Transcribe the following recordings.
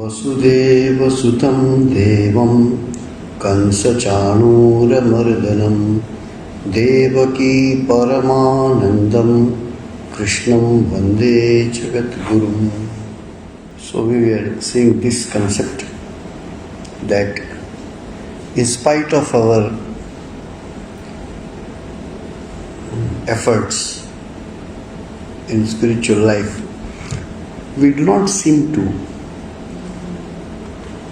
वसुदेवसुतं देवं कंसचाणूरमर्दनं देवकी परमानन्दं कृष्णं वन्दे जगद्गुरुं. So we were seeing this concept that in spite of our efforts in spiritual life, we do not seem to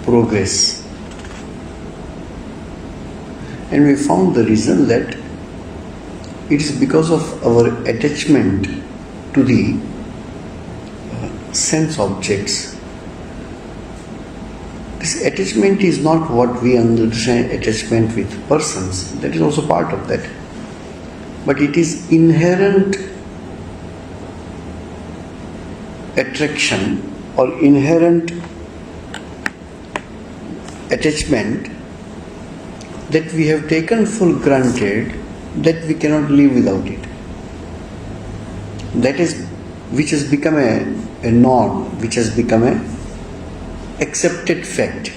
progress. And we found the reason that it is because of our attachment to the sense objects. This attachment is not what we understand attachment with persons. That is also part of that. But it is inherent attraction or inherent attachment that we have taken for granted that we cannot live without it. That is which has become a norm, which has become a accepted fact.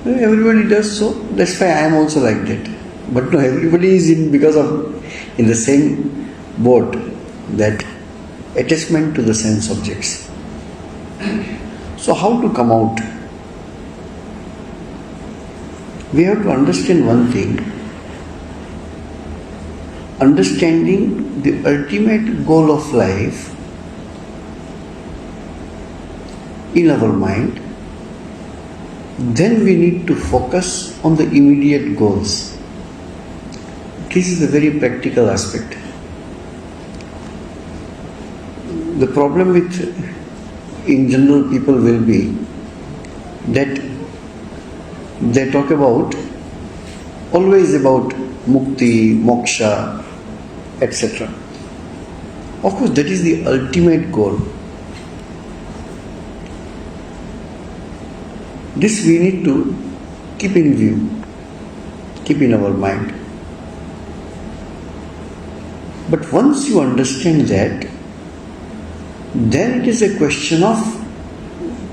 Everybody does so, that's why I am also like that. But no, everybody is in the same boat, that attachment to the sense objects. So how to come out? We have to understand one thing. Understanding the ultimate goal of life in our mind, then we need to focus on the immediate goals. This is a very practical aspect. The problem with, in general, people will be that they talk always about mukti, moksha, etc. Of course, that is the ultimate goal. This we need to keep in view, keep in our mind. But once you understand that, then it is a question of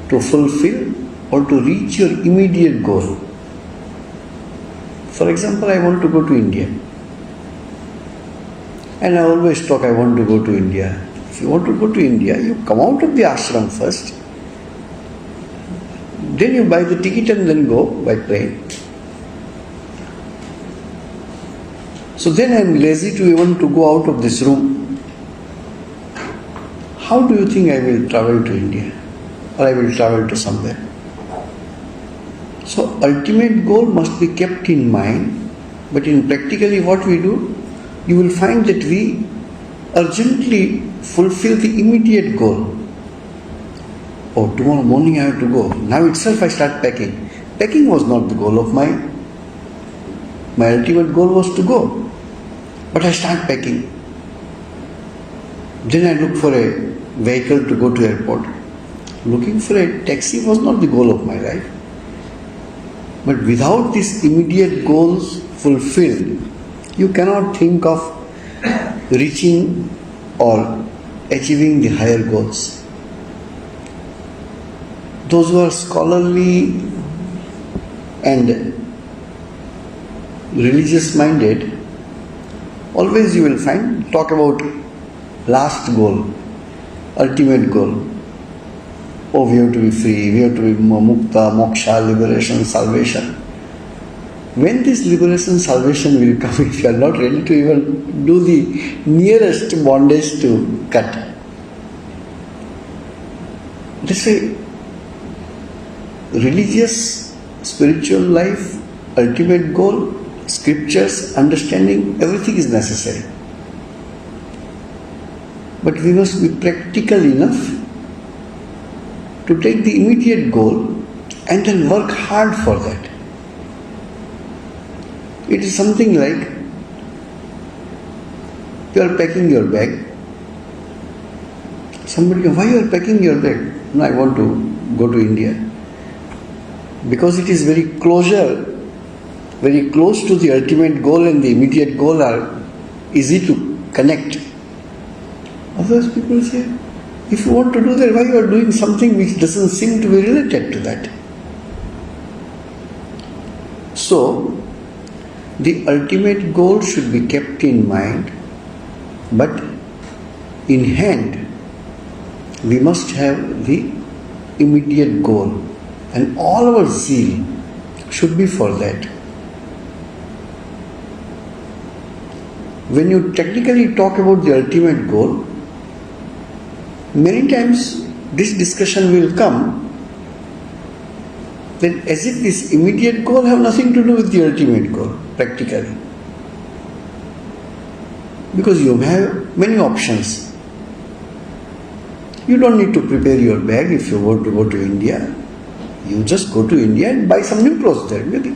to fulfill or to reach your immediate goal. For example, I want to go to India. And I always talk, I want to go to India. If you want to go to India, you come out of the ashram first. Then you buy the ticket and then go by plane. So then I am lazy to even to go out of this room. How do you think I will travel to India? Or I will travel to somewhere? So ultimate goal must be kept in mind, but in practically what we do, you will find that we urgently fulfill the immediate goal. Oh, tomorrow morning I have to go. Now itself I start packing. Packing was not the goal of mine. My ultimate goal was to go. But I start packing. Then I look for a vehicle to go to airport. Looking for a taxi was not the goal of my life. But without these immediate goals fulfilled, you cannot think of reaching or achieving the higher goals. Those who are scholarly and religious minded, always you will find talk about last goal, ultimate goal. Oh, we have to be free, we have to be mukta, moksha, liberation, salvation. When this liberation, salvation will come if you are not ready to even do the nearest bondage to cut? That's why religious, spiritual life, ultimate goal, scriptures, understanding, everything is necessary. But we must be practical enough to take the immediate goal and then work hard for that. It is something like you are packing your bag. Somebody, why you are packing your bag? No, I want to go to India. Because it is very close to the ultimate goal, and the immediate goal are easy to connect. Otherwise people say, If you want to do that, why you are doing something which doesn't seem to be related to that? So, the ultimate goal should be kept in mind, but in hand, we must have the immediate goal, and all our zeal should be for that. When you technically talk about the ultimate goal, many times this discussion will come that as if this immediate goal have nothing to do with the ultimate goal, practically. Because you have many options. You don't need to prepare your bag if you want to go to India. You just go to India and buy some new clothes there, maybe.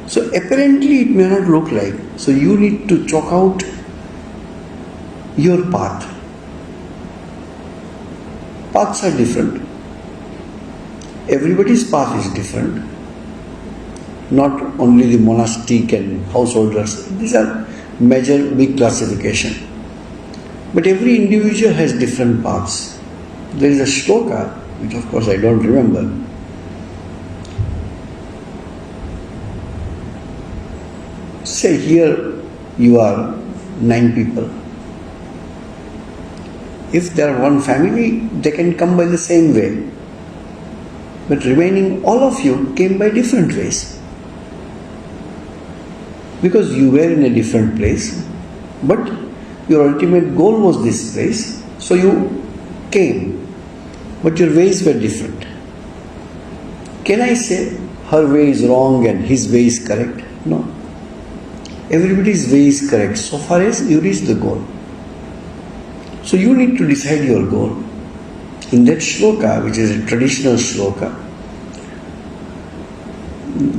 So apparently it may not look like. So you need to chalk out your path. Paths are different. Everybody's path is different. Not only the monastic and householders. These are major big classification. But every individual has different paths. There is a shloka, which of course I don't remember. Say here you are 9 people. If there are one family, they can come by the same way. But remaining all of you came by different ways. Because you were in a different place, but your ultimate goal was this place, so you came, but your ways were different. Can I say her way is wrong and his way is correct? No. Everybody's way is correct so far as you reach the goal. So you need to decide your goal. In that shloka, which is a traditional shloka,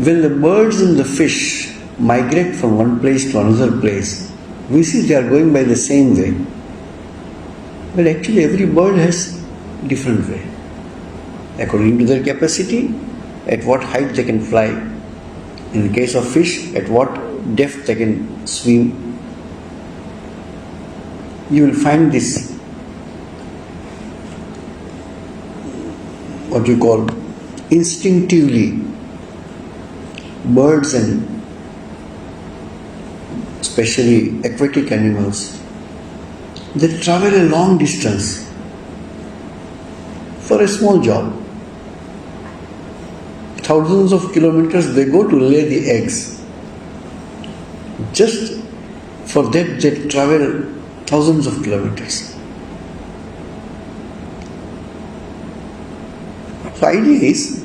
when the birds and the fish migrate from one place to another place, we see they are going by the same way. But actually every bird has different way. According to their capacity, at what height they can fly. In the case of fish, at what depth they can swim. You will find this, what you call, instinctively, birds and especially aquatic animals, they travel a long distance for a small job. Thousands of kilometers they go to lay the eggs. Just for that they travel thousands of kilometers. So idea is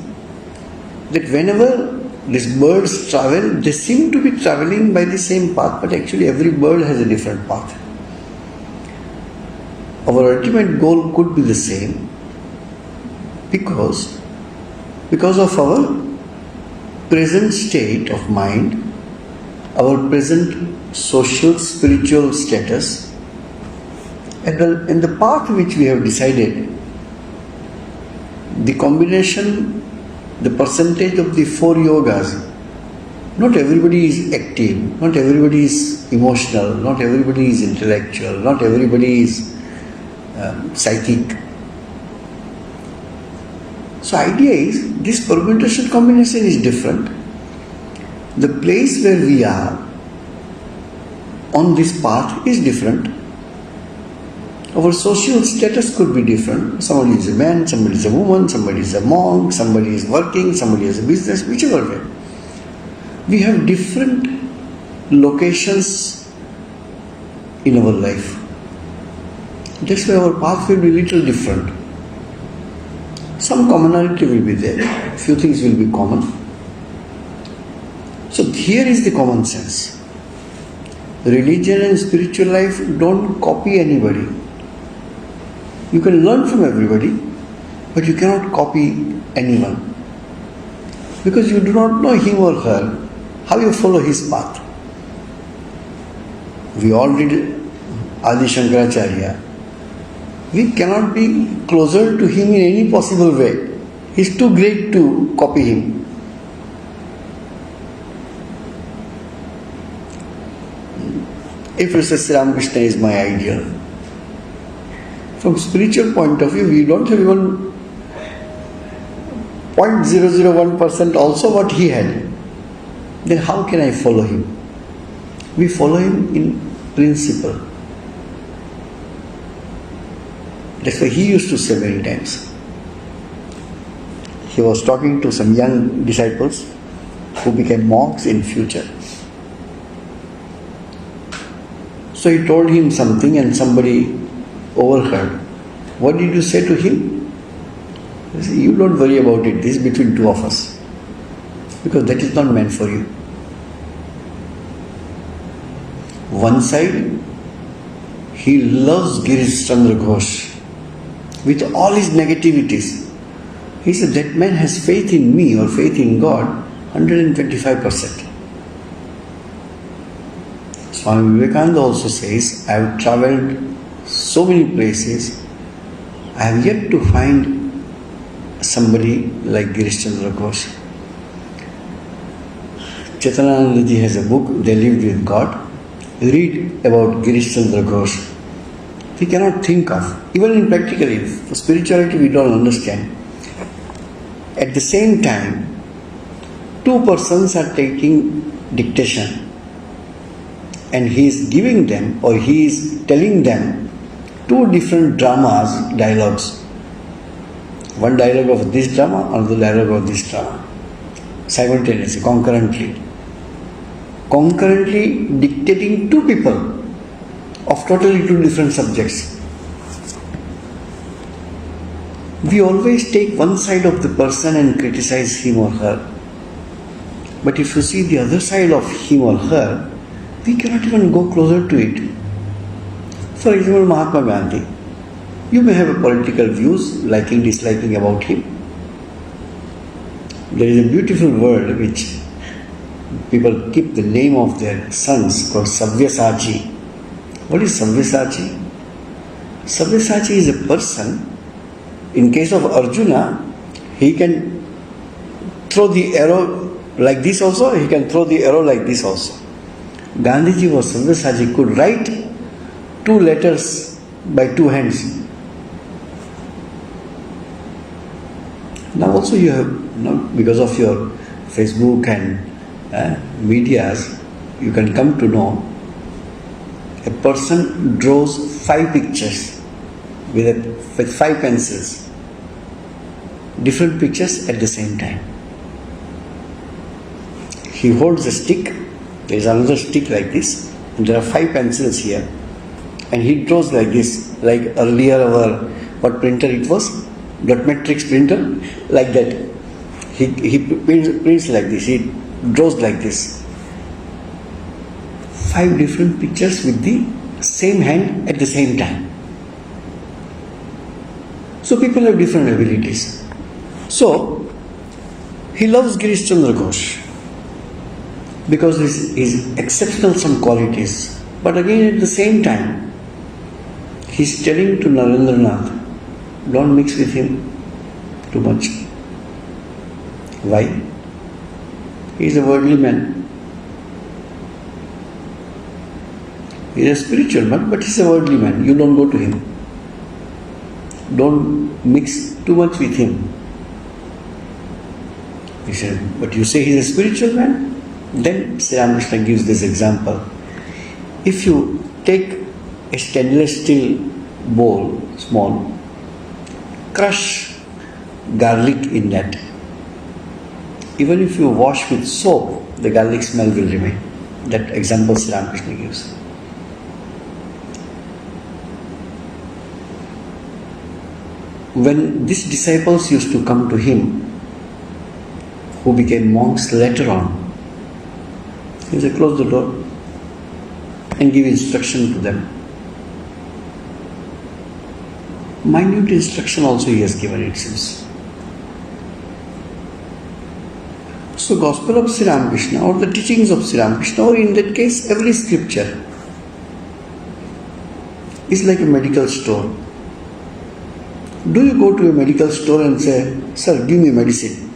that whenever these birds travel, they seem to be traveling by the same path, but actually every bird has a different path. Our ultimate goal could be the same because of our present state of mind, our present social, spiritual status, and the path which we have decided, the combination, the percentage of the 4 yogas, not everybody is active, not everybody is emotional, not everybody is intellectual, not everybody is psychic. So idea is, this permutation combination is different. The place where we are on this path is different. Our social status could be different. Somebody is a man, somebody is a woman, somebody is a monk, somebody is working, somebody has a business, whichever way. We have different locations in our life. That's why our path will be little different. Some commonality will be there. Few things will be common. So here is the common sense. Religion and spiritual life don't copy anybody. You can learn from everybody, but you cannot copy anyone. Because you do not know him or her, how you follow his path. We all read Adi Shankaracharya. We cannot be closer to him in any possible way. He is too great to copy him. If you say Sri Ramakrishna is my ideal, From spiritual point of view, we don't have even 0.001% also what he had. Then how can I follow him? We follow him in principle. That's why he used to say many times. He was talking to some young disciples who became monks in future. So he told him something and somebody overheard. What did you say to him? He said, you don't worry about it, this is between two of us. Because that is not meant for you. One side, he loves Girish Chandra Ghosh with all his negativities. He said, that man has faith in me or faith in God 125%. Swami Vivekananda also says, I have travelled so many places, I have yet to find somebody like Girish Chandra Ghosh. Chaitanyananda ji has a book, They Lived with God. Read about Girish Chandra Ghosh. We cannot think of, even in practically, for spirituality we don't understand. At the same time, two persons are taking dictation and he is giving them or he is telling them two different dramas, dialogues. One dialogue of this drama, another dialogue of this drama. Simultaneously, concurrently. Concurrently dictating two people of totally two different subjects. We always take one side of the person and criticize him or her. But if you see the other side of him or her, we cannot even go closer to it. For example, Mahatma Gandhi. You may have a political views, liking, disliking about him. There is a beautiful word which people keep the name of their sons called Sabyasachi. What is Sabyasachi? Sabyasachi is a person. In case of Arjuna, he can throw the arrow like this also, he can throw the arrow like this also. Gandhiji was Sabyasachi, could write two letters by two hands. Now also you have, because of your Facebook and medias, you can come to know a person draws 5 pictures with 5 pencils, different pictures at the same time. He holds a stick, there is another stick like this, and there are 5 pencils here, and he draws like this, like earlier our, what printer it was, dot matrix printer, like that. He prints like this, he draws like this. 5 different pictures with the same hand at the same time. So people have different abilities. So he loves Girish Chandra Ghosh because his exceptional some qualities. But again at the same time, he's telling to Narendranath, don't mix with him too much. Why? He is a worldly man. He is a spiritual man, but he is a worldly man. You don't go to him. Don't mix too much with him. He said, but you say he is a spiritual man? Then Sri Ramakrishna gives this example. If you take a stainless steel bowl, small, crush garlic in that. Even if you wash with soap, the garlic smell will remain. That example Sri Ramakrishna gives. When these disciples used to come to him, who became monks later on, he said, close the door and give instruction to them. Minute instruction also he has given, it seems. So Gospel of Sri Ramakrishna or the teachings of Sri Ramakrishna, or in that case every scripture, is like a medical store. Do you go to a medical store and say, sir, give me medicine?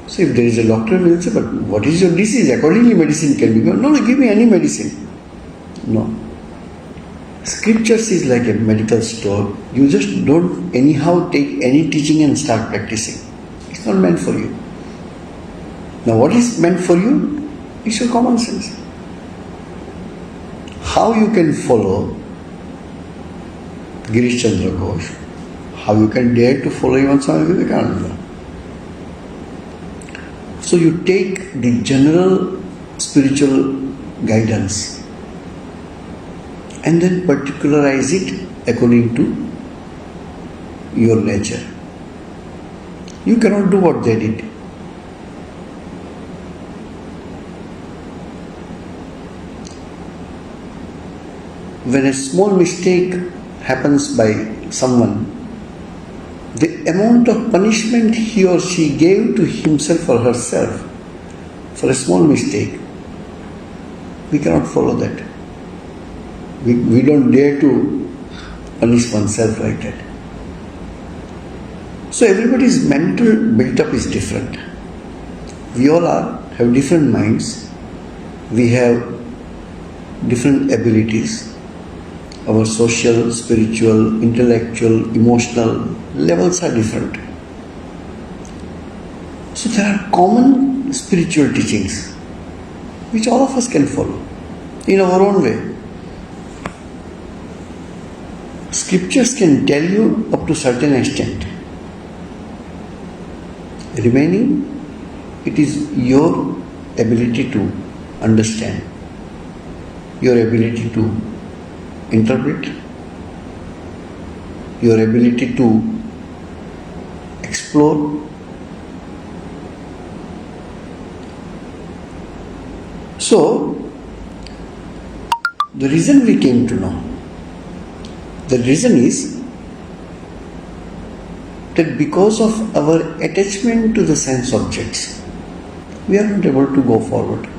So if there is a doctor, will say, but what is your disease? Accordingly medicine can be given. No, give me any medicine. No. Scriptures is like a medical store. You just don't anyhow take any teaching and start practicing. It's not meant for you. Now what is meant for you is your common sense. How you can follow Girish Chandra Ghosh, how you can dare to follow even Swami Vivekananda. So you take the general spiritual guidance and then particularize it according to your nature. You cannot do what they did. When a small mistake happens by someone, the amount of punishment he or she gave to himself or herself for a small mistake, we cannot follow that. We don't dare to punish oneself like that. So everybody's mental build-up is different. We all have different minds. We have different abilities. Our social, spiritual, intellectual, emotional levels are different. So there are common spiritual teachings which all of us can follow in our own way. Scriptures can tell you up to a certain extent. Remaining, it is your ability to understand, your ability to interpret, your ability to explore. So, the reason we came to know, the reason is that because of our attachment to the sense objects, we are not able to go forward.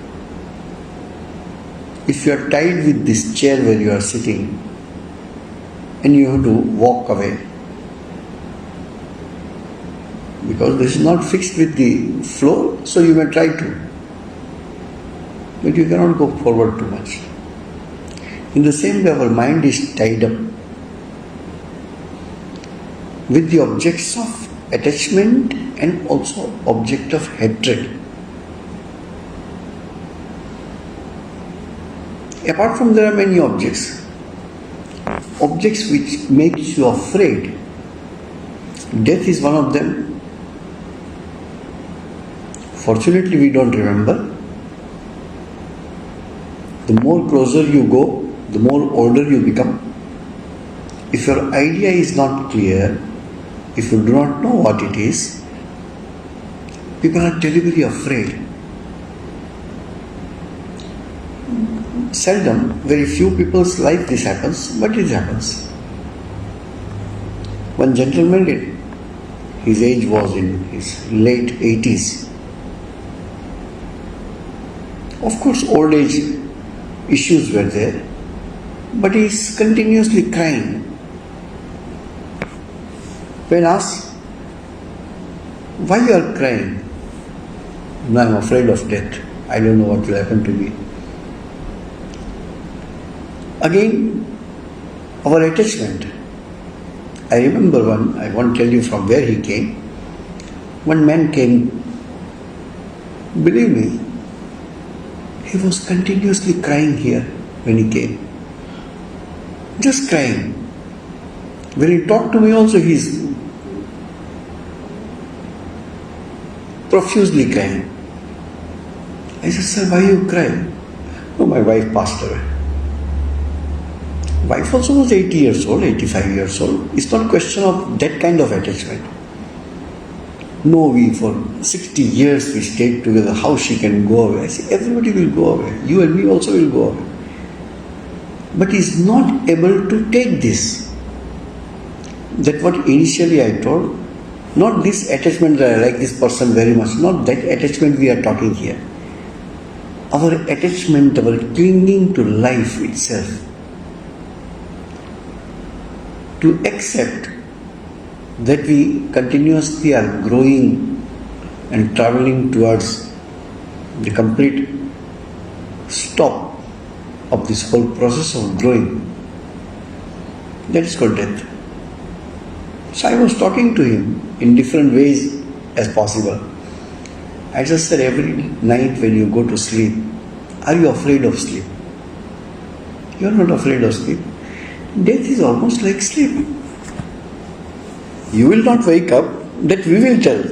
If you are tied with this chair where you are sitting and you have to walk away because this is not fixed with the floor, so you may try to, but you cannot go forward too much. In the same way, our mind is tied up with the objects of attachment and also object of hatred. Apart from there are many objects which makes you afraid. Death is one of them. Fortunately, we don't remember. The more closer you go, the more older you become. If your idea is not clear, if you do not know what it is, people are terribly afraid. Seldom, very few people's life this happens, but it happens. One gentleman, his age was in his late 80s. Of course, old age issues were there, but he is continuously crying. When asked, why you are crying? No, I am afraid of death. I don't know what will happen to me. Again, our attachment. I remember I won't tell you from where he came. One man came, believe me, he was continuously crying here when he came. Just crying. When he talked to me also, he is profusely crying. I said, sir, why you cry? No, my wife passed away. Wife also was 80 years old, 85 years old. It's not a question of that kind of attachment. No, we for 60 years we stayed together. How she can go away? I say, everybody will go away. You and me also will go away. But he is not able to take this. That what initially I told, not this attachment that I like this person very much, not that attachment we are talking here. Our attachment, our clinging to life itself. To accept that we continuously are growing and traveling towards the complete stop of this whole process of growing. That is called death. So I was talking to him in different ways as possible. I just said, every night when you go to sleep, are you afraid of sleep? You are not afraid of sleep. Death is almost like sleep. You will not wake up, that we will tell.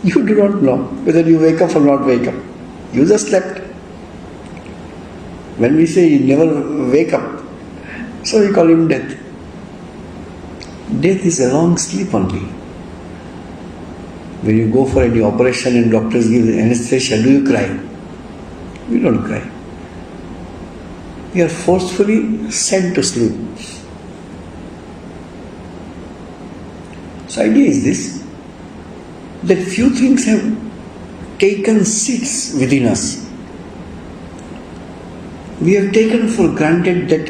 You do not know whether you wake up or not wake up. You just slept. When we say you never wake up, so we call him death. Death is a long sleep only. When you go for any operation and doctors give anesthesia, do you cry? We don't cry. We are forcefully sent to sleep. So idea is this, that few things have taken seats within us. We have taken for granted that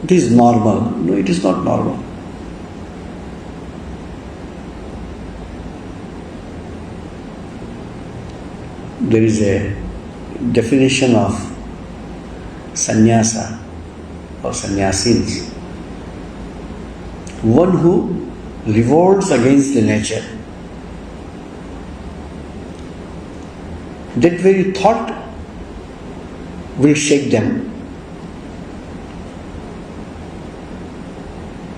this is normal. No, it is not normal. There is a definition of sannyasa or sannyasins. One who revolts against the nature. That very thought will shake them.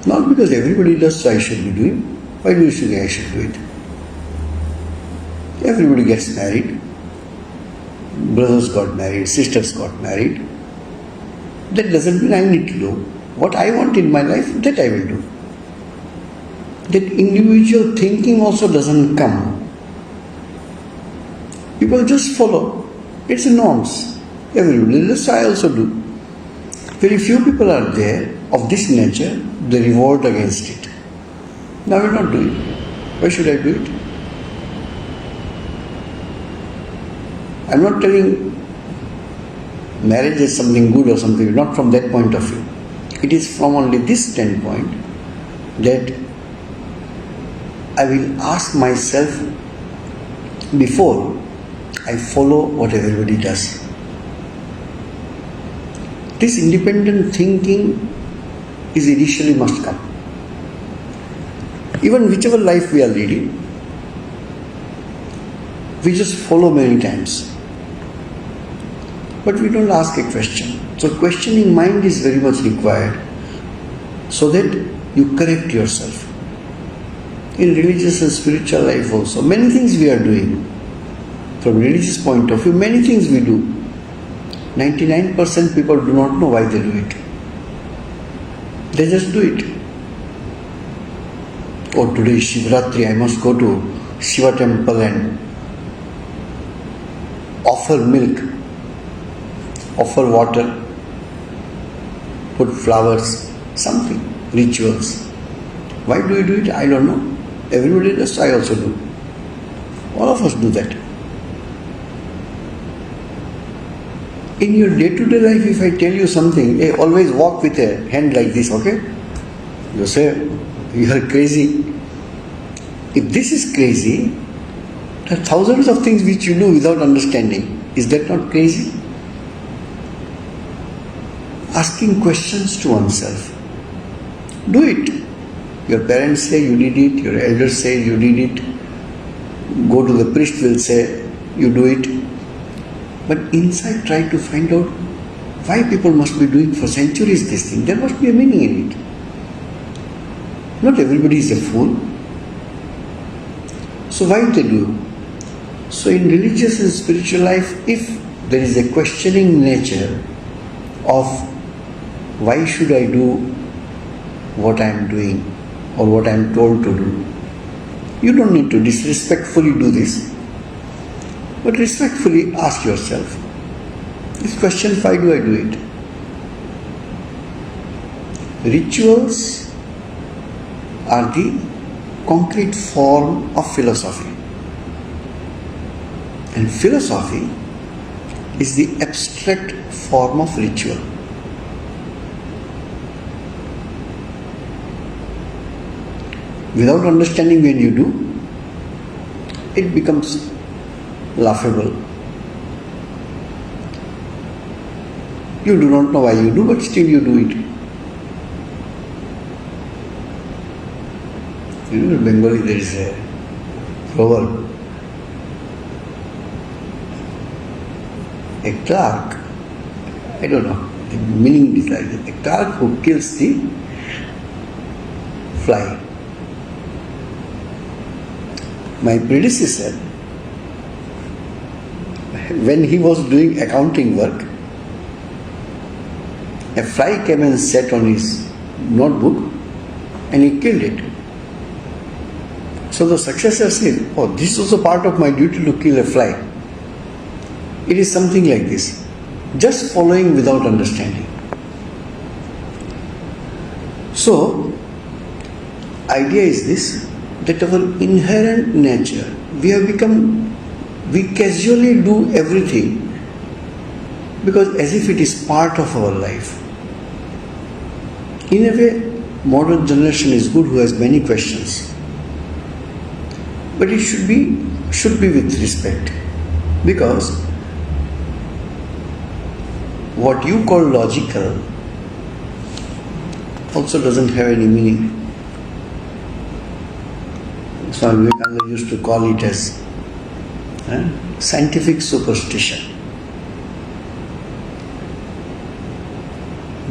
Not because everybody does, so I should be doing. Why do you think I should do it? Everybody gets married. Brothers got married, sisters got married. That doesn't mean I need to do. What I want in my life, that I will do. That individual thinking also doesn't come. People just follow. It's a norms. Everybody does, so I also do. Very few people are there of this nature, they revolt against it. Now I will not do it. Why should I do it? I am not telling marriage is something good or something, not from that point of view. It is from only this standpoint that I will ask myself before I follow what everybody does. This independent thinking is initially must come. Even whichever life we are leading, we just follow many times. But we don't ask a question. So questioning mind is very much required so that you correct yourself. In religious and spiritual life also, many things we are doing. From religious point of view, many things we do. 99% people do not know why they do it. They just do it. Oh, today is Shivratri, I must go to Shiva temple and offer milk, offer water, put flowers, something, rituals. Why do we do it? I don't know. Everybody does, I also do. All of us do that. In your day-to-day life, if I tell you something, hey, always walk with a hand like this, okay? You say, you are crazy. If this is crazy, there are thousands of things which you do without understanding. Is that not crazy? Asking questions to oneself. Do it. Your parents say you did it, your elders say you did it. Go to the priest, will say you do it. But inside try to find out why people must be doing for centuries this thing. There must be a meaning in it. Not everybody is a fool. So why they do? So in religious and spiritual life, if there is a questioning nature of why should I do what I am doing or what I am told to do, you don't need to disrespectfully do this. But respectfully ask yourself, this question, why do I do it? Rituals are the concrete form of philosophy. And philosophy is the abstract form of ritual. Without understanding when you do, it becomes laughable. You do not know why you do, but still you do it. You know, in Bengali there is a proverb. A clerk, I don't know, the meaning is like that. A clerk who kills the fly. My predecessor, when he was doing accounting work, a fly came and sat on his notebook and he killed it. So the successor said, oh, this was a part of my duty to kill a fly. It is something like this, just following without understanding. So, idea is this, that our inherent nature, we casually do everything because as if it is part of our life. In a way, modern generation is good who has many questions. But it should be with respect, because what you call logical also doesn't have any meaning. Swami Vivekananda used to call it as scientific superstition.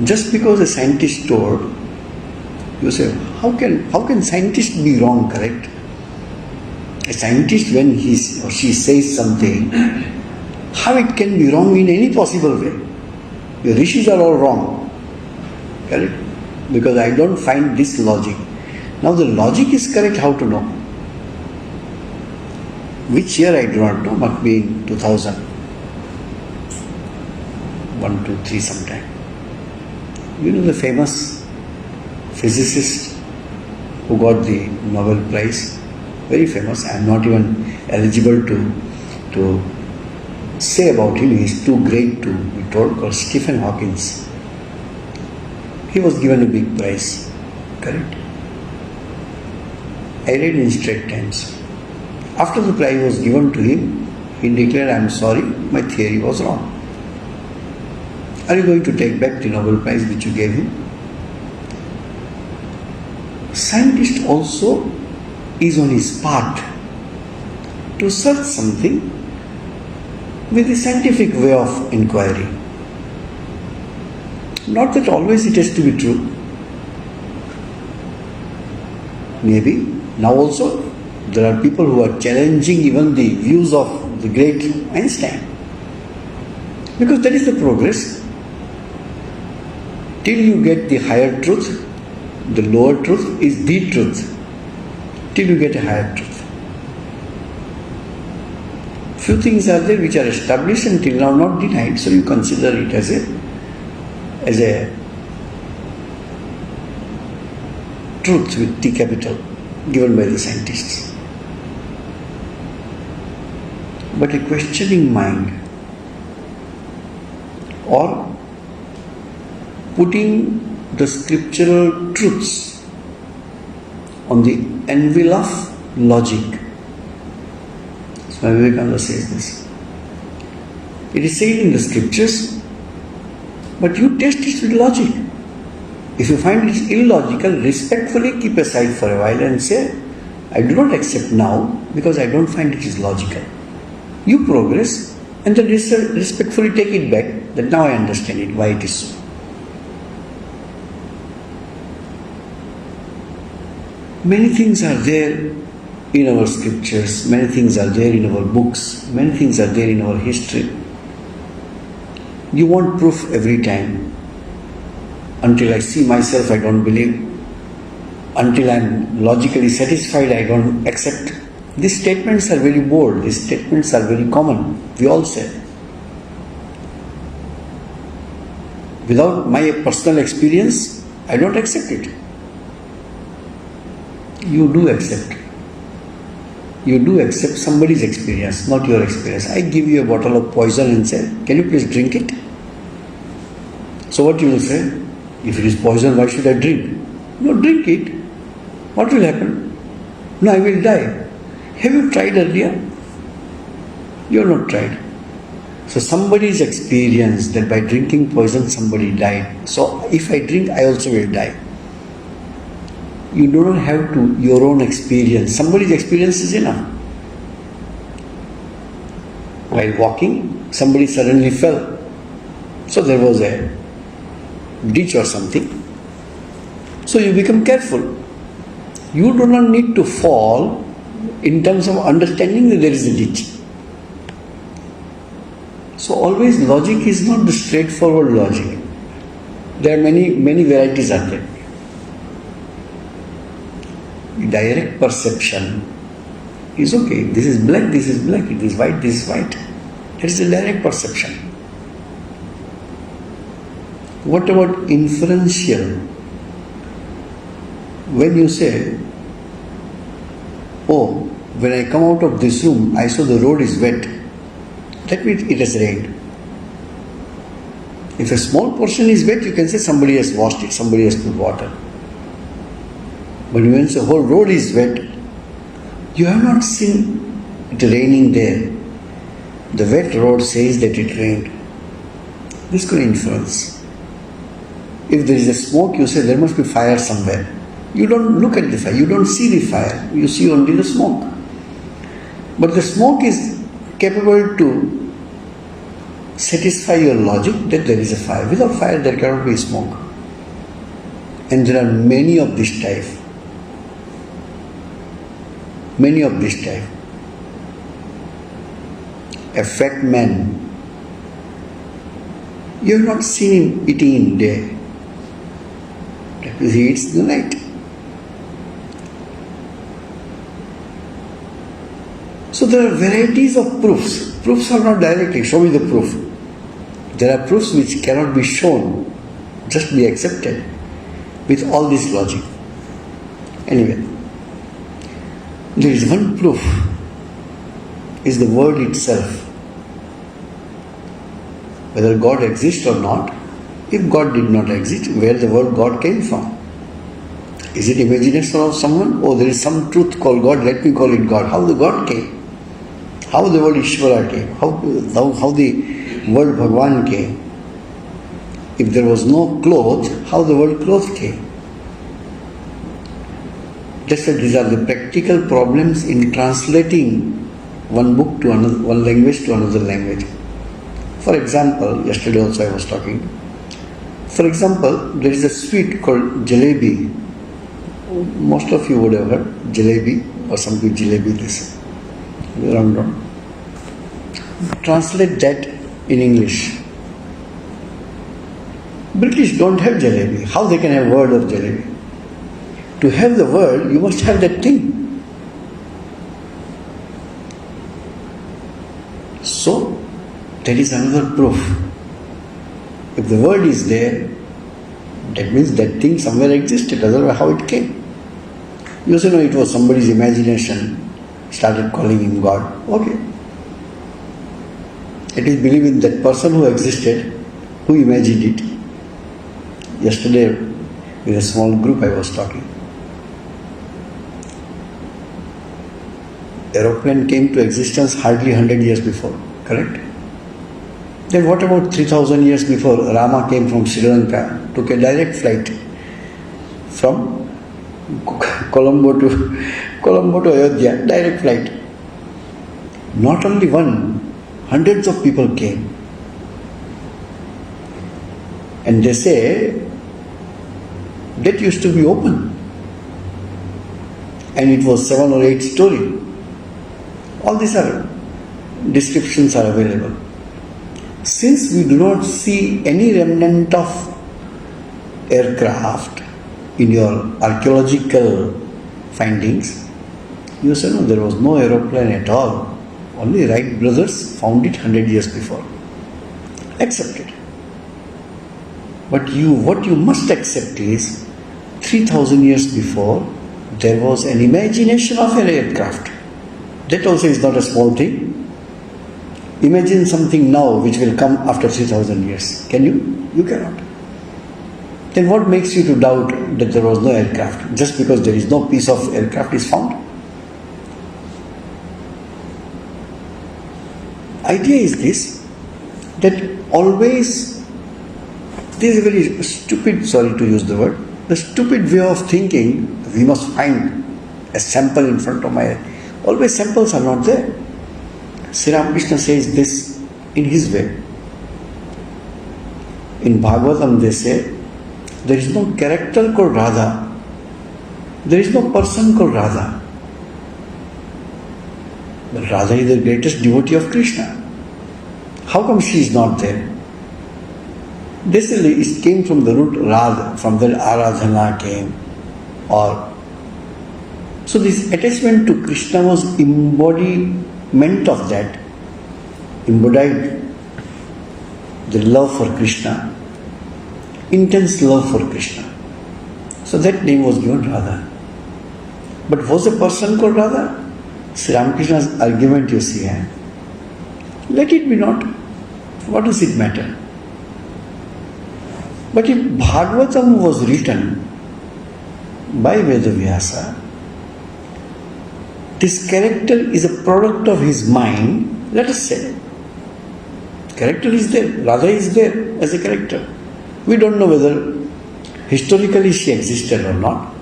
Just because a scientist told, you say, how can scientists be wrong, correct? A scientist, when he or she says something, how it can be wrong in any possible way? The rishis are all wrong, correct? Because I don't find this logic. Now the logic is correct, how to know? Which year I do not know, must be in 2000. 1, 2, 3 sometime. You know the famous physicist who got the Nobel Prize? Very famous. I am not even eligible to say about him. He is too great to be told, called Stephen Hawking. He was given a big prize, correct? I read in Straits Times. After the prize was given to him, he declared, I am sorry, my theory was wrong. Are you going to take back the Nobel Prize which you gave him? Scientist also is on his part to search something with a scientific way of inquiry. Not that always it has to be true. Maybe now also there are people who are challenging even the views of the great Einstein. Because that is the progress. Till you get the higher truth, the lower truth is the truth. Till you get a higher truth. Few things are there which are established and till now not denied, so you consider it as a truth with T capital given by the scientists. But a questioning mind or putting the scriptural truths on the anvil of logic. Swami Vivekananda says this. It is said in the scriptures, but you test it with logic. If you find it illogical, respectfully keep aside for a while and say, I do not accept now because I don't find it is logical. You progress and then respectfully take it back that now I understand it, why it is so. Many things are there in our scriptures, many things are there in our books, many things are there in our history. You want proof every time. Until I see myself, I don't believe. Until I am logically satisfied, I don't accept. These statements are very bold, these statements are very common, we all say. Without my personal experience, I don't accept it. You do accept. You do accept somebody's experience, not your experience. I give you a bottle of poison and say, can you please drink it? So what you will say? If it is poison, why should I drink? No, drink it. What will happen? No, I will die. Have you tried earlier? You have not tried. So somebody's experienced that by drinking poison somebody died. So if I drink, I also will die. You do not have to your own experience. Somebody's experience is enough. While walking, somebody suddenly fell. So there was a ditch or something. So you become careful. You do not need to fall in terms of understanding that there is a ditch. So always logic is not the straightforward logic. There are many varieties out there. Direct perception is okay. This is black, this is black, it is white, this is white. That is a direct perception. What about inferential? When you say, oh, when I come out of this room, I saw the road is wet, that means it has rained. If a small portion is wet, you can say somebody has washed it, somebody has put water. But when the whole road is wet, you have not seen it raining there. The wet road says that it rained. This could influence. If there is a smoke, you say there must be fire somewhere. You don't look at the fire, you don't see the fire, you see only the smoke. But the smoke is capable to satisfy your logic that there is a fire. Without fire, there cannot be smoke. And there are many of this type. Many of this type. A fat man, you have not seen him eating in day. That means he eats in the night. So there are varieties of proofs. Proofs are not directly, show me the proof. There are proofs which cannot be shown, just be accepted with all this logic. Anyway, there is one proof, is the word itself. Whether God exists or not, if God did not exist, where the word God came from? Is it imagination of someone? Oh, there is some truth called God, let me call it God. How the God came? How the word Ishvara came? How the word Bhagwan came? If there was no cloth, how the word cloth came? Just that these are the practical problems in translating one book to another, one language to another language. For example, yesterday also I was talking. For example, there is a sweet called jalebi. Most of you would have heard jalebi or something jalebi this. Round. Translate that in English. British don't have jalebi. How they can have word of jalebi? To have the word, you must have that thing. So, that is another proof. If the word is there, that means that thing somewhere existed, otherwise how it came? You say, no, it was somebody's imagination, started calling him God. Okay. It is believed in that person who existed, who imagined it. Yesterday, with a small group I was talking. Aeroplane came to existence hardly 100 years before, correct? Then what about 3000 years before Rama came from Sri Lanka, took a direct flight from Colombo to Ayodhya, direct flight. Not only one, hundreds of people came. And they say that used to be open. And it was 7 or 8 story. All these descriptions are available. Since we do not see any remnant of aircraft in your archaeological findings, you say no, there was no aeroplane at all. Only Wright brothers found it 100 years before. Accepted. But what you must accept is 3000 years before there was an imagination of an aircraft. That also is not a small thing. Imagine something now which will come after 3000 years. Can you? You cannot. Then what makes you to doubt that there was no aircraft just because there is no piece of aircraft is found? Idea is this, that always, this is a very stupid, sorry to use the word, The stupid way of thinking, we must find a sample in front of my head. Always samples are not there. Sri Ramakrishna says this in his way. In Bhagavatam they say, there is no character called Radha. There is no person called Radha. But Radha is the greatest devotee of Krishna. How come she is not there? This it came from the root Radha, from the Aradhana came. So this attachment to Krishna was embodiment of that. Embodied the love for Krishna. Intense love for Krishna. So that name was given Radha. But was a person called Radha? Sri Ramakrishna's argument you see. Let it be not. What does it matter? But if Bhagavatam was written by Vedavyasa, this character is a product of his mind, let us say. Character is there, Radha is there as a character. We don't know whether historically she existed or not.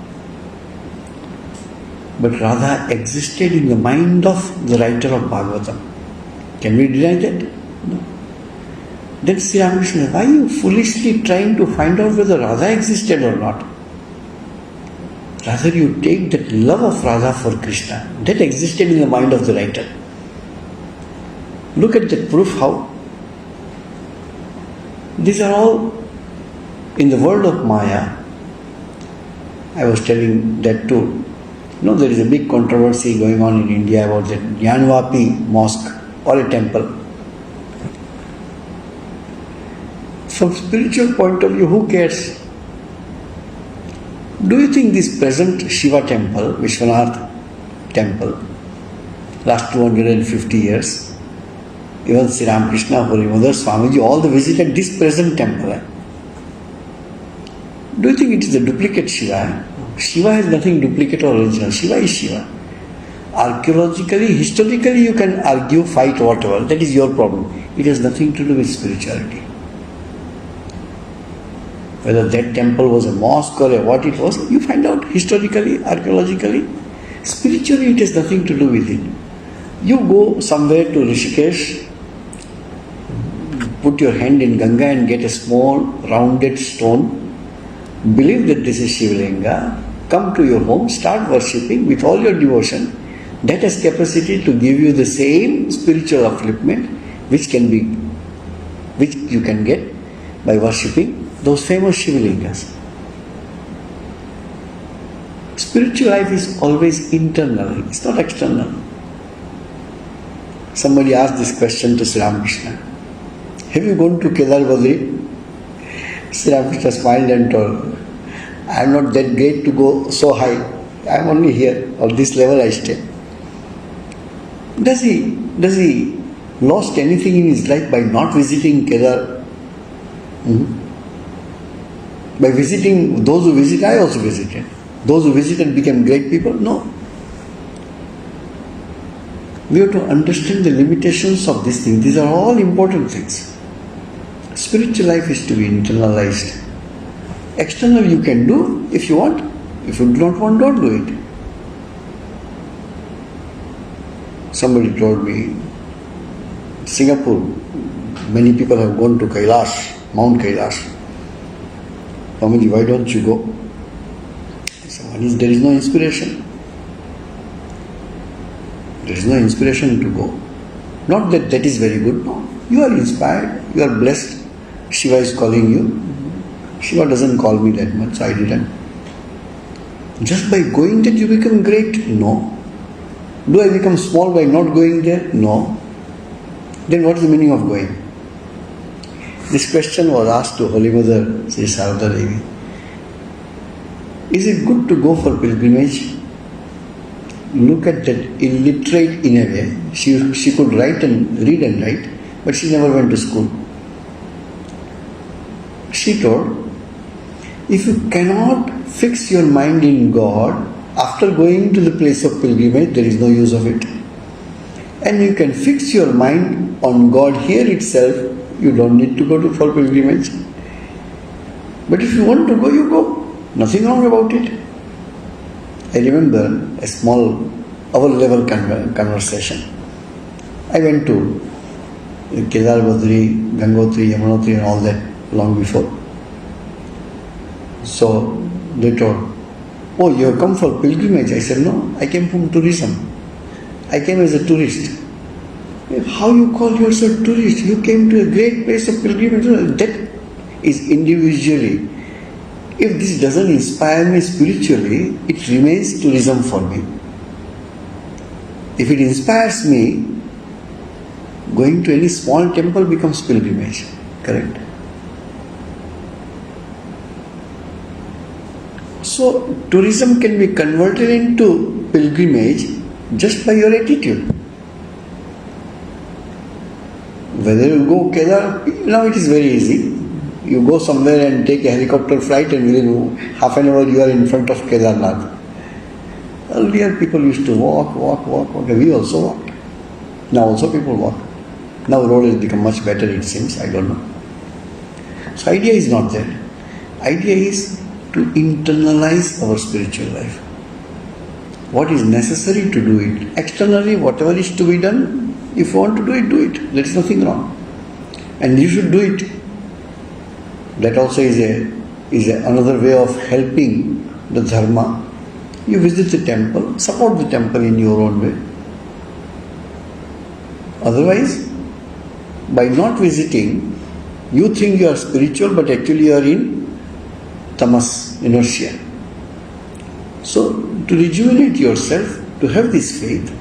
But Radha existed in the mind of the writer of Bhagavatam. Can we deny that? No. Then Sri Ramakrishna, why are you foolishly trying to find out whether Radha existed or not? Rather you take that love of Radha for Krishna, that existed in the mind of the writer. Look at the proof how. These are all in the world of Maya. I was telling that too. There is a big controversy going on in India about that Jnanvapi mosque or a temple. From spiritual point of view, who cares? Do you think this present Shiva temple, Vishwanath temple, last 250 years, even Sri Ramakrishna, Holy Mother, Swamiji, all the visited this present temple? Do you think it is a duplicate Shiva? Shiva has nothing duplicate or original. Shiva is Shiva. Archaeologically, historically you can argue, fight, whatever. That is your problem. It has nothing to do with spirituality. Whether that temple was a mosque or what it was, you find out historically, archaeologically. Spiritually it has nothing to do with it. You go somewhere to Rishikesh, put your hand in Ganga and get a small rounded stone, believe that this is Shivalinga, come to your home, start worshipping with all your devotion. That has capacity to give you the same spiritual upliftment which you can get by worshipping those famous Shivalingas. Spiritual life is always internal, it's not external. Somebody asked this question to Sri Ramakrishna. Have you gone to Kedar Badri? Sri Ramakrishna smiled and told, I am not that great to go so high. I am only here, on this level I stay. Does he lost anything in his life by not visiting Kedar? By visiting those who visit, I also visited. Those who visited became great people? No. We have to understand the limitations of this thing. These are all important things. Spiritual life is to be internalized. External you can do if you want. If you do not want, don't do it. Somebody told me, Singapore, many people have gone to Kailash, Mount Kailash. Swamiji, why don't you go? There is no inspiration. There is no inspiration to go. Not that that is very good, no. You are inspired, you are blessed. Shiva is calling you. Shiva doesn't call me that much, I didn't. Just by going there you become great? No. Do I become small by not going there? No. Then what is the meaning of going? This question was asked to Holy Mother, Sri Sarada Devi. Is it good to go for pilgrimage? Look at that illiterate in a way. She could read and write, but she never went to school. She told, if you cannot fix your mind in God, after going to the place of pilgrimage, there is no use of it. And you can fix your mind on God here itself, you don't need to go for pilgrimage. But if you want to go, you go. Nothing wrong about it. I remember a small, our level conversation. I went to Kedar, Badri, Gangotri, Yamunotri and all that long before. So they told, oh, you have come for pilgrimage? I said, no, I came from tourism. I came as a tourist. How you call yourself tourist? You came to a great place of pilgrimage. That is individually. If this doesn't inspire me spiritually, it remains tourism for me. If it inspires me, going to any small temple becomes pilgrimage. Correct? So, tourism can be converted into pilgrimage just by your attitude. Whether you go Kedar, now it is very easy. You go somewhere and take a helicopter flight and within half an hour you are in front of Kedarnath. Earlier people used to walk. We also walked. Now also people walk. Now road has become much better, it seems. I don't know. So idea is not there. Idea is to internalize our spiritual life. What is necessary to do it. Externally, whatever is to be done, if you want to do it, do it. There is nothing wrong. And you should do it. That also is another way of helping the dharma. You visit the temple, support the temple in your own way. Otherwise, by not visiting, you think you are spiritual, but actually you are in tamas, inertia. So, to rejuvenate yourself, to have this faith,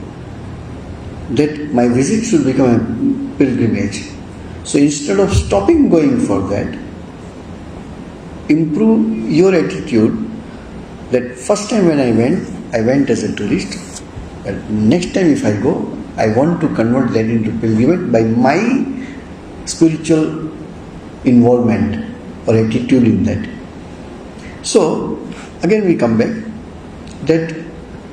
that my visit should become a pilgrimage. So, instead of stopping going for that, improve your attitude that first time when I went as a tourist, but next time if I go, I want to convert that into pilgrimage by my spiritual involvement or attitude in that. So, again we come back that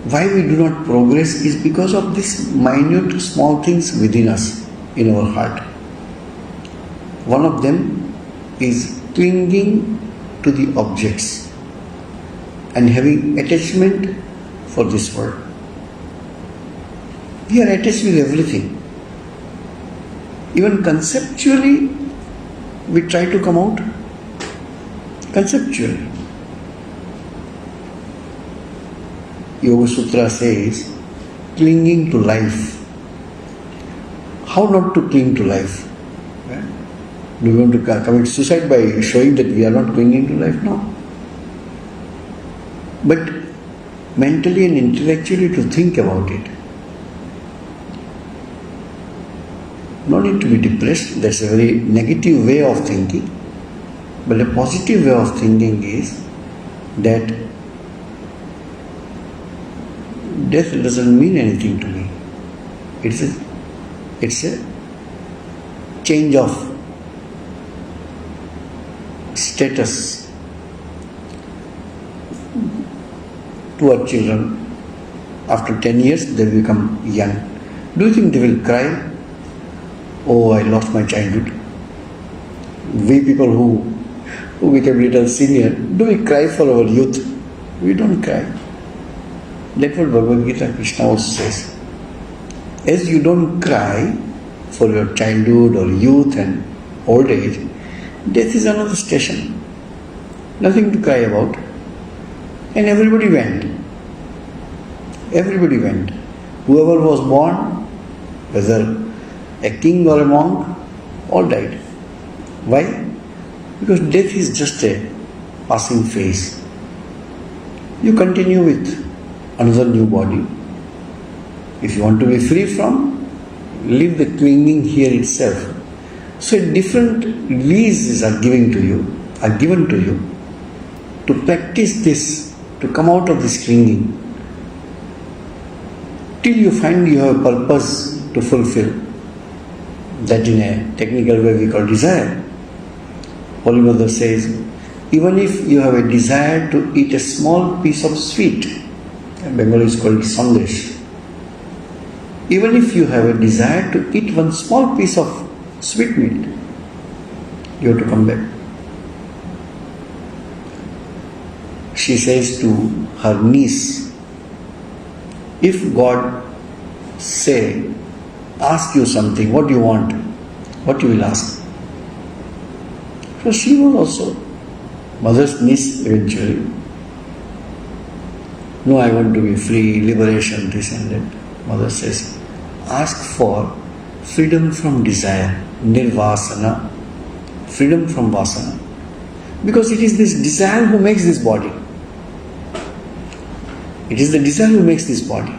why we do not progress is because of these minute small things within us, in our heart. One of them is clinging to the objects and having attachment for this world. We are attached with everything. Even conceptually, we try to come out. Conceptually. Yoga Sutra says, clinging to life. How not to cling to life? Do we want to commit suicide by showing that we are not clinging to life? No. But mentally and intellectually to think about it. No need to be depressed, that's a very negative way of thinking. But a positive way of thinking is that death doesn't mean anything to me. It's a change of status. To our children, after 10 years they will become young. Do you think they will cry? Oh, I lost my childhood. We people who became little senior, do we cry for our youth? We don't cry. That's what Bhagavad Gita Krishna also says. As you don't cry for your childhood or youth and old age, death is another station. Nothing to cry about. And everybody went. Everybody went. Whoever was born, whether a king or a monk, all died. Why? Because death is just a passing phase. You continue with another new body. If you want to be free from, leave the clinging here itself. So different releases are given to you to practice this, to come out of this clinging, till you find you have a purpose to fulfill. That in a technical way we call desire. Holy Mother says, even if you have a desire to eat a small piece of sweet, in Bengali is called sandesh. Even if you have a desire to eat one small piece of sweetmeat, you have to come back. she says to her niece, if God say, ask you something, what do you want? What you will ask? So she was also mother's niece eventually. No, I want to be free, liberation, this and that. Mother says, ask for freedom from desire, nirvasana, freedom from vasana. Because it is this desire who makes this body. It is the desire who makes this body.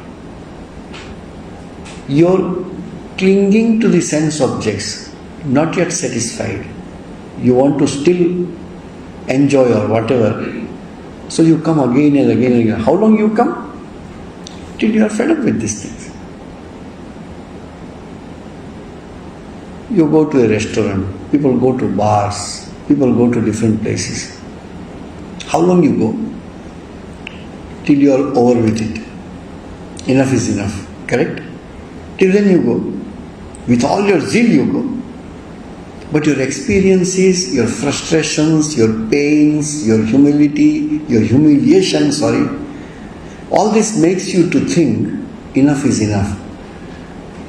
You're clinging to the sense objects, not yet satisfied. You want to still enjoy or whatever. So you come again and again and again. How long you come? Till you are fed up with these things. You go to a restaurant, people go to bars, people go to different places. How long you go? Till you are over with it. Enough is enough, correct? Till then you go. With all your zeal you go. But your experiences, your frustrations, your pains, your humility, your humiliation, all this makes you to think enough is enough.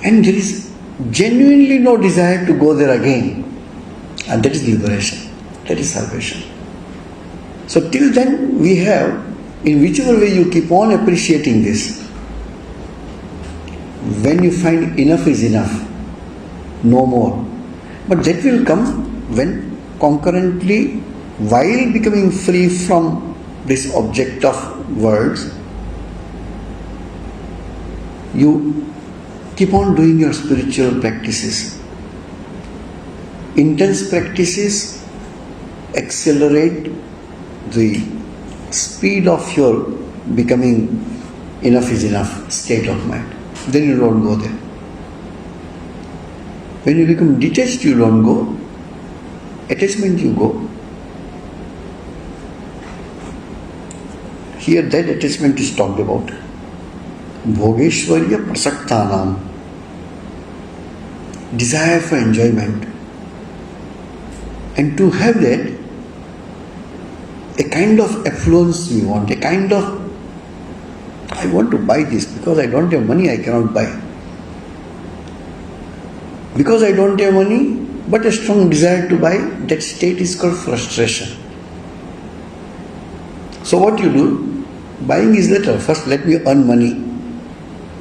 And there is genuinely no desire to go there again. And that is liberation. That is salvation. So till then we have, in whichever way you keep on appreciating this, when you find enough is enough, no more. But that will come when concurrently, while becoming free from this object of words, you keep on doing your spiritual practices. Intense practices accelerate the speed of your becoming enough is enough state of mind. Then you don't go there. When you become detached, you don't go. Attachment, you go. Here that attachment is talked about. Bhogeshwarya prasaktanam. Desire for enjoyment. And to have that, a kind of affluence we want, a kind of, I want to buy this because I don't have money, I cannot buy. Because I don't have money, but a strong desire to buy, that state is called frustration. So what you do? Buying is later. First let me earn money.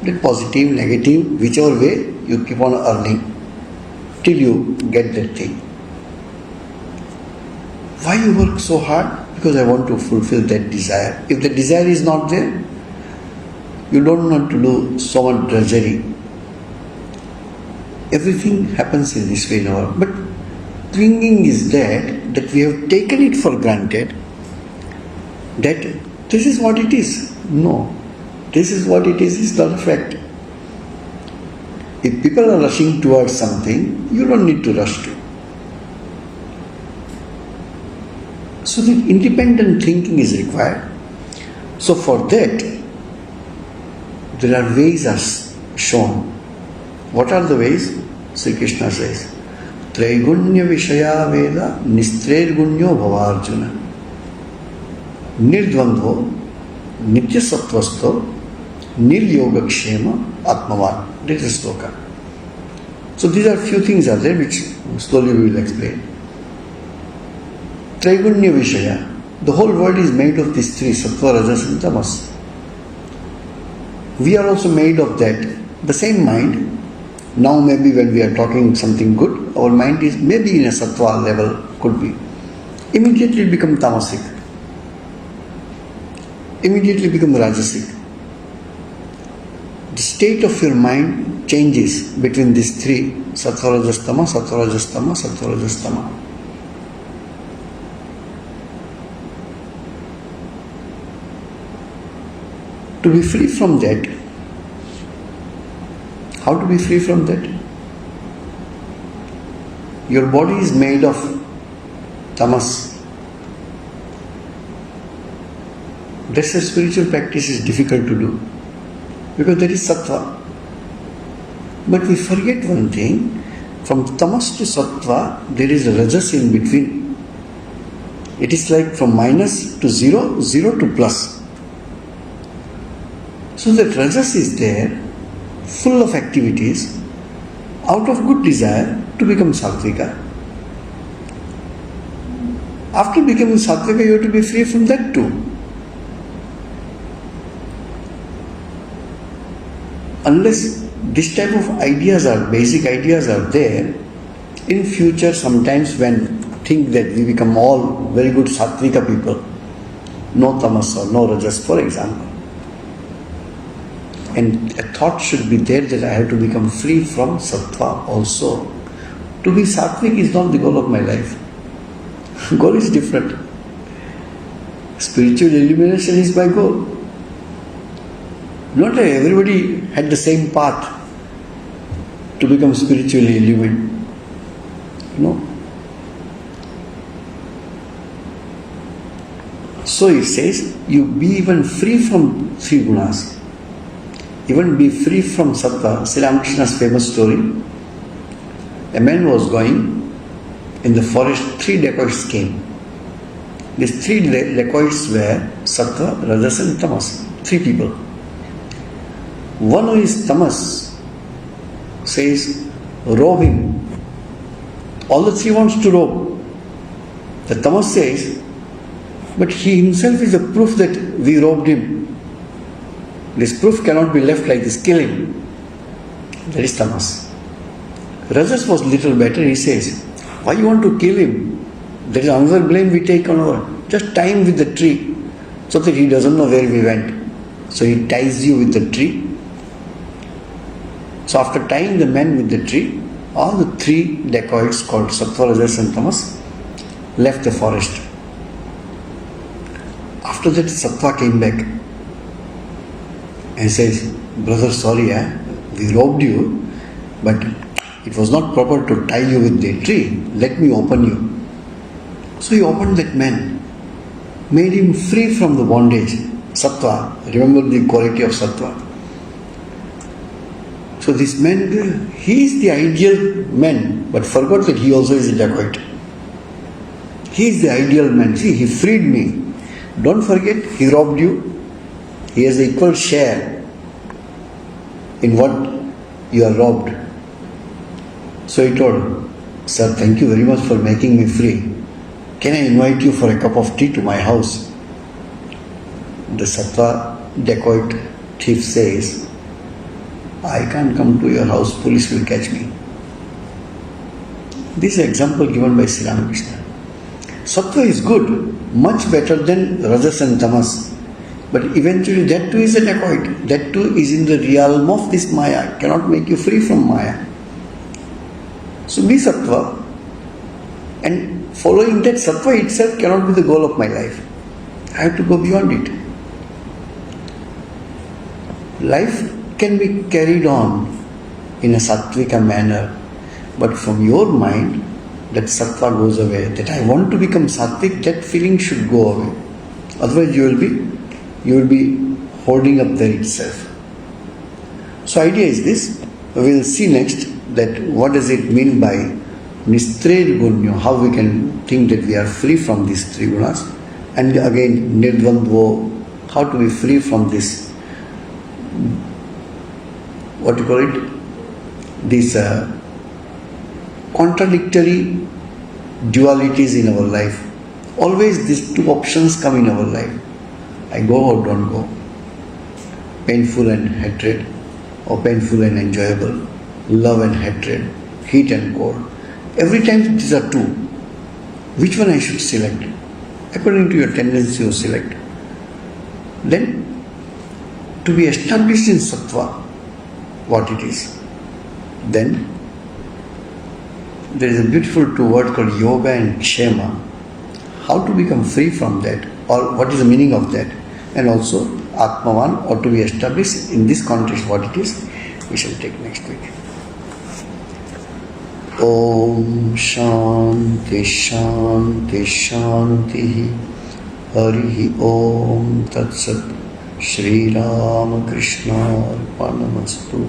Let positive, negative, whichever way you keep on earning till you get that thing. Why you work so hard? Because I want to fulfill that desire. If the desire is not there, you don't want to do so much drudgery. Everything happens in this way now. But clinging is that we have taken it for granted that this is what it is. No, this is what it is not a fact. If people are rushing towards something, you don't need to rush to. So the independent thinking is required. So for that, there are ways as shown. What are the ways? Sri Krishna says, Traigunya Vishaya Veda Nistrairgunyo Bhavarjuna Nirdvandho Nitya Sattvasto Niryogakshema Atmavan. This is sloka. So these are few things are there which slowly we will explain. Traigunya Vishaya. The whole world is made of these three, Sattva, Rajas and Tamas. We are also made of that. The same mind. Now maybe when we are talking something good, our mind is maybe in a sattva level, could be. Immediately become tamasic. Immediately become rajasic. The state of your mind changes between these three, sattva, rajas, tama, sattva, rajas, tama, sattva, rajas, tama. To be free from that, how to be free from that? Your body is made of tamas. That's a spiritual practice is difficult to do because there is sattva. But we forget one thing, from tamas to sattva there is a rajas in between. It is like from minus to zero, zero to plus. So that rajas is there, full of activities, out of good desire to become sattvika. After becoming sattvika, you have to be free from that too. Unless this type of ideas are, basic ideas are there, in future sometimes when think that we become all very good sattvika people, no tamas or no rajas, for example. And a thought should be there that I have to become free from sattva also. To be sattvik is not the goal of my life. Goal is different. Spiritual illumination is my goal. Not everybody had the same path to become spiritually illumined. No. So it says, you be even free from three gunas. Even be free from sattva. Sri Ramakrishna's famous story. A man was going in the forest, three dacoits came. These three dacoits were sattva, rajas and tamas. Three people. One who is tamas says, rob him. All the three wants to rob. The tamas says, but he himself is a proof that we robbed him. This proof cannot be left like this, kill him. That is tamas. Rajas was little better, he says, why you want to kill him? There is another blame we take on over. Just tie him with the tree so that he doesn't know where we went. So he ties you with the tree. So after tying the man with the tree, all the three dacoits called sattva, rajas and tamas left the forest. After that, sattva came back and says, brother, sorry, we robbed you, but it was not proper to tie you with the tree. Let me open you. So he opened that man, made him free from the bondage. Sattva, remember the quality of sattva. So this man, he is the ideal man, but forgot that he also is a dacoit. He is the ideal man. See, he freed me. Don't forget, he robbed you. He has the equal share in what you are robbed. So he told, sir, thank you very much for making me free. Can I invite you for a cup of tea to my house? The sattva dacoit thief says, I can't come to your house, police will catch me. This is an example given by Sri Ramakrishna. Sattva is good, much better than rajas and tamas. But eventually that too is a dacoit. That too is in the realm of this maya, cannot make you free from maya. So be sattva, and following that sattva itself cannot be the goal of my life. I have to go beyond it. Life can be carried on in a sattvika manner, but from your mind, that sattva goes away. That I want to become sattvik, that feeling should go away. Otherwise you will be holding up there itself. So idea is this. We will see next that what does it mean by nistred gunyo, how we can think that we are free from these three gunas. And again, nirdvandvo, how to be free from this, what you call it, these contradictory dualities in our life. Always these two options come in our life. I go or don't go. Painful and hatred, or painful and enjoyable. Love and hatred, heat and cold. Every time these are two. Which one I should select? According to your tendency you select. Then, to be established in sattva, what it is. Then, there is a beautiful two word called yoga and kshema. How to become free from that, or what is the meaning of that, and also Atmavan, or to be established in this context, what it is, we shall take next week. Om Shanti Shanti Shanti Hari Om Tat Sat Sri Ramakrishna Arpanamastu.